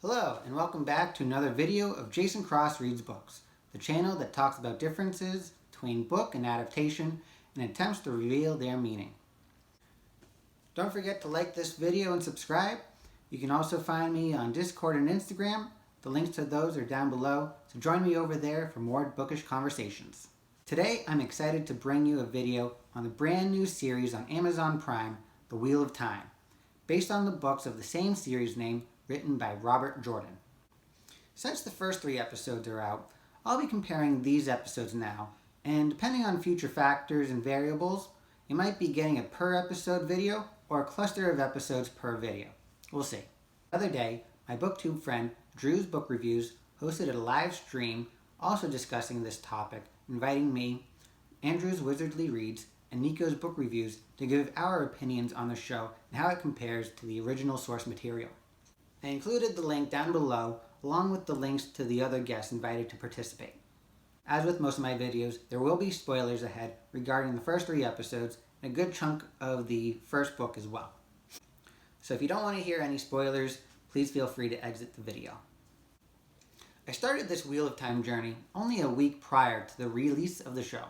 Hello, and welcome back to another video of Jason Cross Reads Books, the channel that talks about differences between book and adaptation and attempts to reveal their meaning. Don't forget to like this video and subscribe. You can also find me on Discord and Instagram. The links to those are down below, so join me over there for more bookish conversations. Today, I'm excited to bring you a video on the brand new series on Amazon Prime, The Wheel of Time, based on the books of the same series name written by Robert Jordan. Since the first 3 episodes are out, I'll be comparing these episodes now, and depending on future factors and variables, you might be getting a per episode video or a cluster of episodes per video. We'll see. The other day, my booktube friend Drew's Book Reviews hosted a live stream also discussing this topic, inviting me, Andrew's Wizardly Reads, and Nico's Book Reviews to give our opinions on the show and how it compares to the original source material. I included the link down below along with the links to the other guests invited to participate. As with most of my videos, there will be spoilers ahead regarding the first 3 episodes and a good chunk of the first book as well. So if you don't want to hear any spoilers, please feel free to exit the video. I started this Wheel of Time journey only a week prior to the release of the show.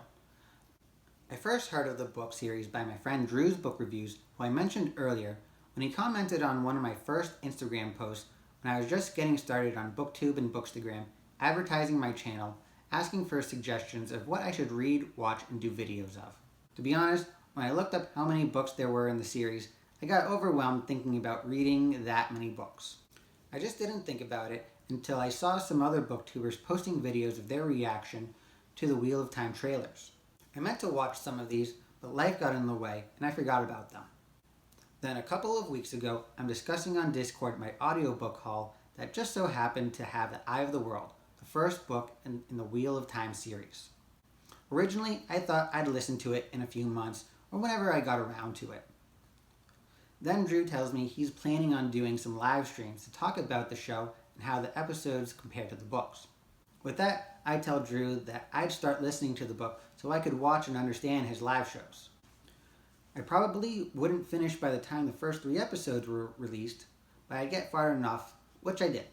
I first heard of the book series by my friend Drew's Book Reviews, who I mentioned earlier, when he commented on one of my first Instagram posts when I was just getting started on BookTube and Bookstagram, advertising my channel, asking for suggestions of what I should read, watch, and do videos of. To be honest, when I looked up how many books there were in the series, I got overwhelmed thinking about reading that many books. I just didn't think about it until I saw some other booktubers posting videos of their reaction to the Wheel of Time trailers. I meant to watch some of these, but life got in the way and I forgot about them. Then a couple of weeks ago, I'm discussing on Discord my audiobook haul that just so happened to have The Eye of the World, the first book in the Wheel of Time series. Originally, I thought I'd listen to it in a few months or whenever I got around to it. Then Drew tells me he's planning on doing some live streams to talk about the show and how the episodes compare to the books. With that, I tell Drew that I'd start listening to the book so I could watch and understand his live shows. I probably wouldn't finish by the time the first 3 episodes were released, but I'd get far enough, which I did.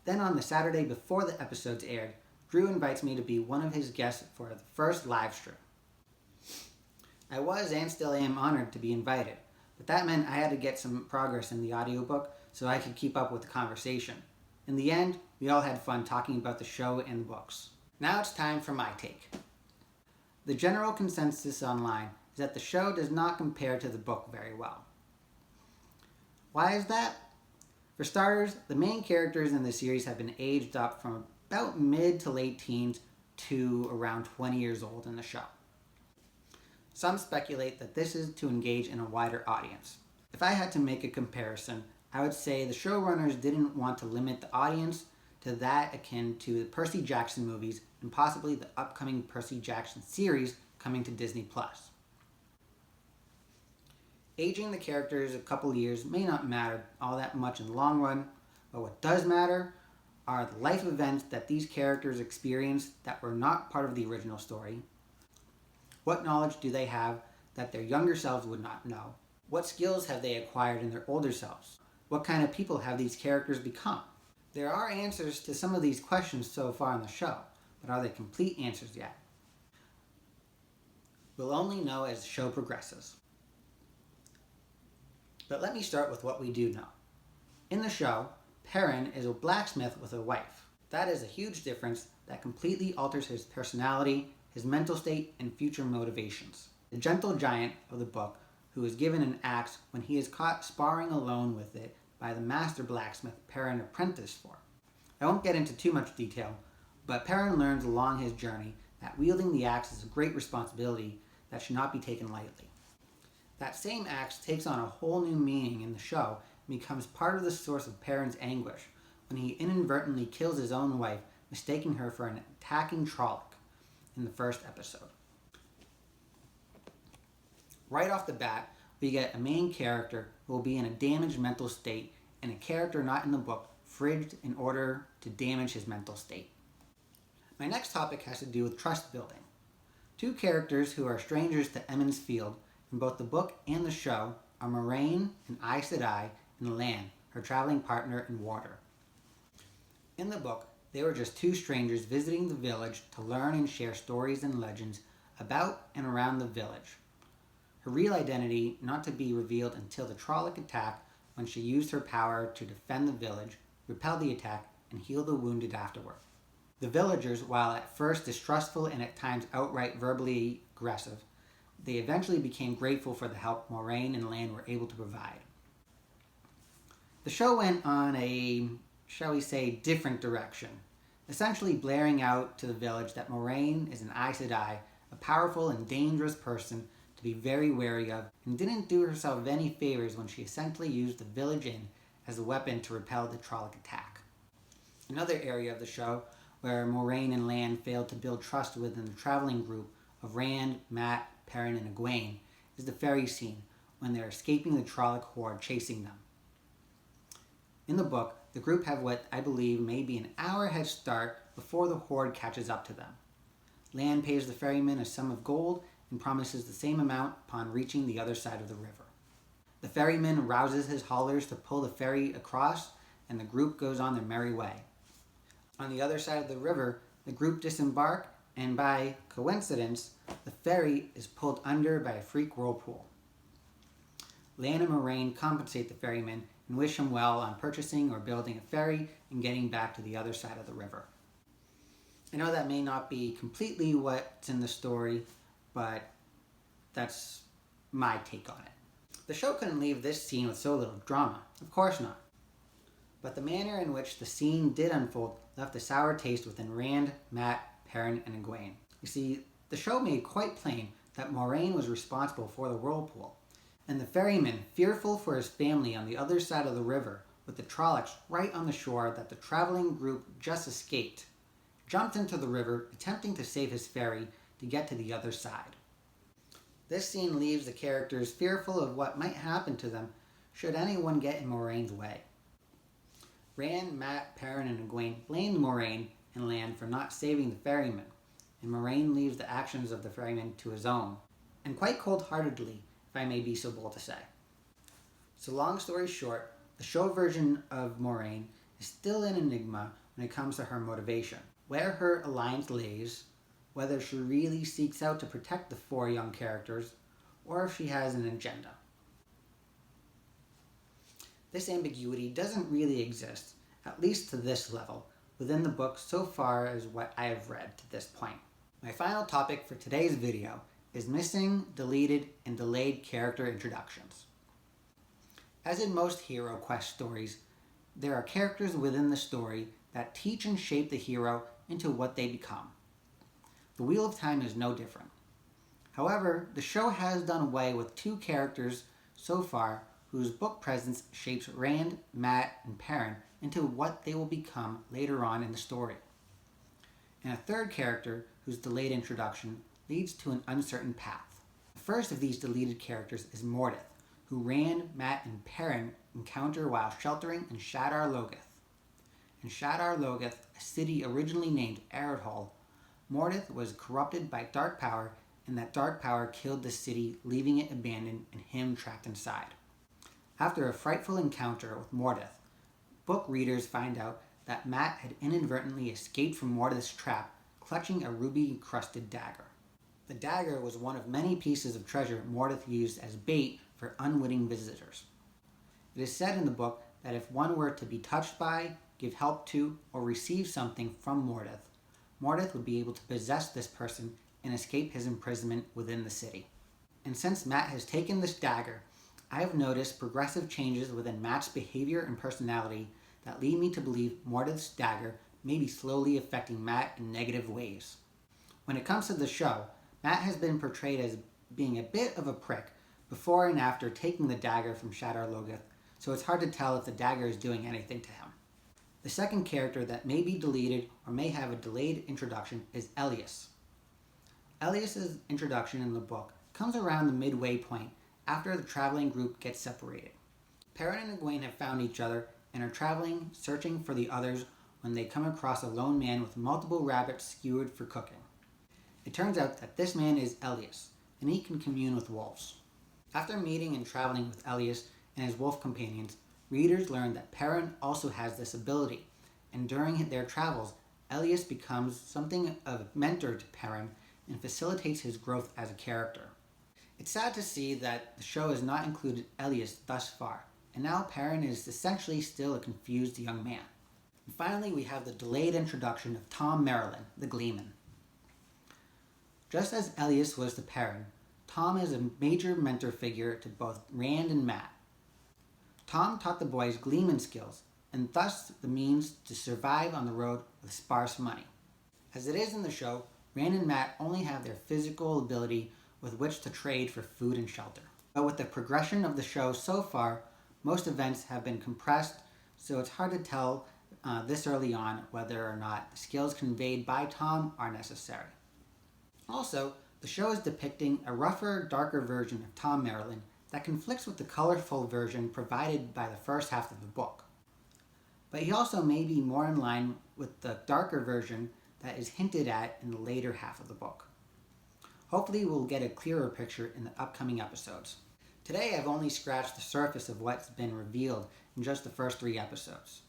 Then on the Saturday before the episodes aired, Drew invites me to be one of his guests for the first live stream. I was and still am honored to be invited, but that meant I had to get some progress in the audiobook so I could keep up with the conversation. In the end, we all had fun talking about the show and the books. Now it's time for my take. The general consensus online is that the show does not compare to the book very well. Why is that? For starters, the main characters in the series have been aged up from about mid to late teens to around 20 years old in the show. Some speculate that this is to engage in a wider audience. If I had to make a comparison, I would say the showrunners didn't want to limit the audience to that akin to the Percy Jackson movies and possibly the upcoming Percy Jackson series coming to Disney+. Aging the characters a couple years may not matter all that much in the long run, but what does matter are the life events that these characters experienced that were not part of the original story. What knowledge do they have that their younger selves would not know? What skills have they acquired in their older selves? What kind of people have these characters become? There are answers to some of these questions so far in the show, but are they complete answers yet? We'll only know as the show progresses. But let me start with what we do know. In the show, Perrin is a blacksmith with a wife. That is a huge difference that completely alters his personality, his mental state, and future motivations. The gentle giant of the book, who is given an axe when he is caught sparring alone with it by the master blacksmith Perrin apprenticed for. I won't get into too much detail, but Perrin learns along his journey that wielding the axe is a great responsibility that should not be taken lightly. That same axe takes on a whole new meaning in the show and becomes part of the source of Perrin's anguish when he inadvertently kills his own wife, mistaking her for an attacking Trolloc in the first episode. Right off the bat, we get a main character who will be in a damaged mental state and a character not in the book fridged in order to damage his mental state. My next topic has to do with trust building. 2 characters who are strangers to Emond's Field in both the book and the show are Moraine and Aes Sedai and Lan, her traveling partner and warder. In the book, they were just two strangers visiting the village to learn and share stories and legends about and around the village. Her real identity not to be revealed until the Trolloc attack, when she used her power to defend the village, repel the attack, and heal the wounded afterward. The villagers, while at first distrustful and at times outright verbally aggressive, they eventually became grateful for the help Moraine and Lan were able to provide. The show went on a, shall we say, different direction, essentially blaring out to the village that Moraine is an Aes Sedai, a powerful and dangerous person to be very wary of, and didn't do herself any favors when she essentially used the village inn as a weapon to repel the Trolloc attack. Another area of the show where Moraine and Lan failed to build trust within the traveling group of Rand, Mat, Perrin, and Egwene is the ferry scene when they're escaping the Trolloc horde chasing them. In the book, the group have what I believe may be an hour head start before the horde catches up to them. Lan pays the ferryman a sum of gold and promises the same amount upon reaching the other side of the river. The ferryman rouses his haulers to pull the ferry across, and the group goes on their merry way. On the other side of the river, the group disembark, and by coincidence, the ferry is pulled under by a freak whirlpool. Lan and Moraine compensate the ferryman and wish him well on purchasing or building a ferry and getting back to the other side of the river. I know that may not be completely what's in the story, but that's my take on it. The show couldn't leave this scene with so little drama. Of course not. But the manner in which the scene did unfold left a sour taste within Rand, Mat, Perrin, and Egwene. You see, the show made quite plain that Moraine was responsible for the whirlpool, and the ferryman, fearful for his family on the other side of the river, with the Trollocs right on the shore that the traveling group just escaped, jumped into the river, attempting to save his ferry to get to the other side. This scene leaves the characters fearful of what might happen to them should anyone get in Moraine's way. Rand, Mat, Perrin, and Egwene blame Moraine and Lan for not saving the ferryman, and Moraine leaves the actions of the ferryman to his own, and quite cold-heartedly, if I may be so bold to say. So long story short, the show version of Moraine is still an enigma when it comes to her motivation, where her alliance lays, whether she really seeks out to protect the four young characters, or if she has an agenda. This ambiguity doesn't really exist, at least to this level, within the book so far as what I have read to this point. My final topic for today's video is missing, deleted, and delayed character introductions. As in most hero quest stories, there are characters within the story that teach and shape the hero into what they become. The Wheel of Time is no different. However, the show has done away with two characters so far whose book presence shapes Rand, Mat, and Perrin into what they will become later on in the story. And a third character whose delayed introduction leads to an uncertain path. The first of these deleted characters is Mordeth, who Rand, Mat, and Perrin encounter while sheltering in Shadar Logoth. In Shadar Logoth, a city originally named Eredhol, Mordeth was corrupted by dark power, and that dark power killed the city, leaving it abandoned and him trapped inside. After a frightful encounter with Mordeth, book readers find out that Mat had inadvertently escaped from Mordeth's trap, clutching a ruby-encrusted dagger. The dagger was one of many pieces of treasure Mordeth used as bait for unwitting visitors. It is said in the book that if one were to be touched by, give help to, or receive something from Mordeth, Mordeth would be able to possess this person and escape his imprisonment within the city. And since Mat has taken this dagger, I have noticed progressive changes within Mat's behavior and personality that lead me to believe Mordeth's dagger may be slowly affecting Mat in negative ways. When it comes to the show, Mat has been portrayed as being a bit of a prick before and after taking the dagger from Shadar Logoth, so it's hard to tell if the dagger is doing anything to him. The second character that may be deleted or may have a delayed introduction is Elias. Elias's introduction in the book comes around the midway point after the traveling group gets separated. Perrin and Egwene have found each other and are traveling, searching for the others when they come across a lone man with multiple rabbits skewered for cooking. It turns out that this man is Elias, and he can commune with wolves. After meeting and traveling with Elias and his wolf companions, readers learn that Perrin also has this ability, and during their travels, Elias becomes something of a mentor to Perrin and facilitates his growth as a character. It's sad to see that the show has not included Elias thus far, and now Perrin is essentially still a confused young man. And finally, we have the delayed introduction of Tom Merrilin, the Gleeman. Just as Elias was to Perrin, Tom is a major mentor figure to both Rand and Mat. Tom taught the boys Gleeman skills, and thus the means to survive on the road with sparse money. As it is in the show, Rand and Mat only have their physical ability with which to trade for food and shelter. But with the progression of the show so far, most events have been compressed, so it's hard to tell this early on whether or not the skills conveyed by Tom are necessary. Also, the show is depicting a rougher, darker version of Tom Merrilin that conflicts with the colorful version provided by the first half of the book. But he also may be more in line with the darker version that is hinted at in the later half of the book. Hopefully we'll get a clearer picture in the upcoming episodes. Today I've only scratched the surface of what's been revealed in just the first 3 episodes.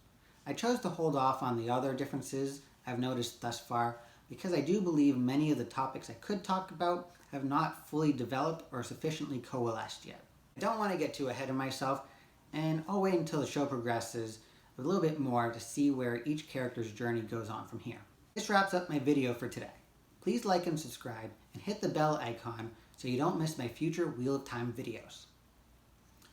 I chose to hold off on the other differences I've noticed thus far because I do believe many of the topics I could talk about have not fully developed or sufficiently coalesced yet. I don't want to get too ahead of myself, and I'll wait until the show progresses a little bit more to see where each character's journey goes on from here. This wraps up my video for today. Please like and subscribe and hit the bell icon so you don't miss my future Wheel of Time videos.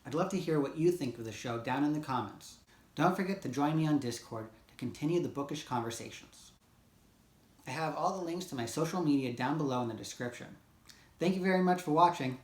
I'd love to hear what you think of the show down in the comments. Don't forget to join me on Discord to continue the bookish conversations. I have all the links to my social media down below in the description. Thank you very much for watching.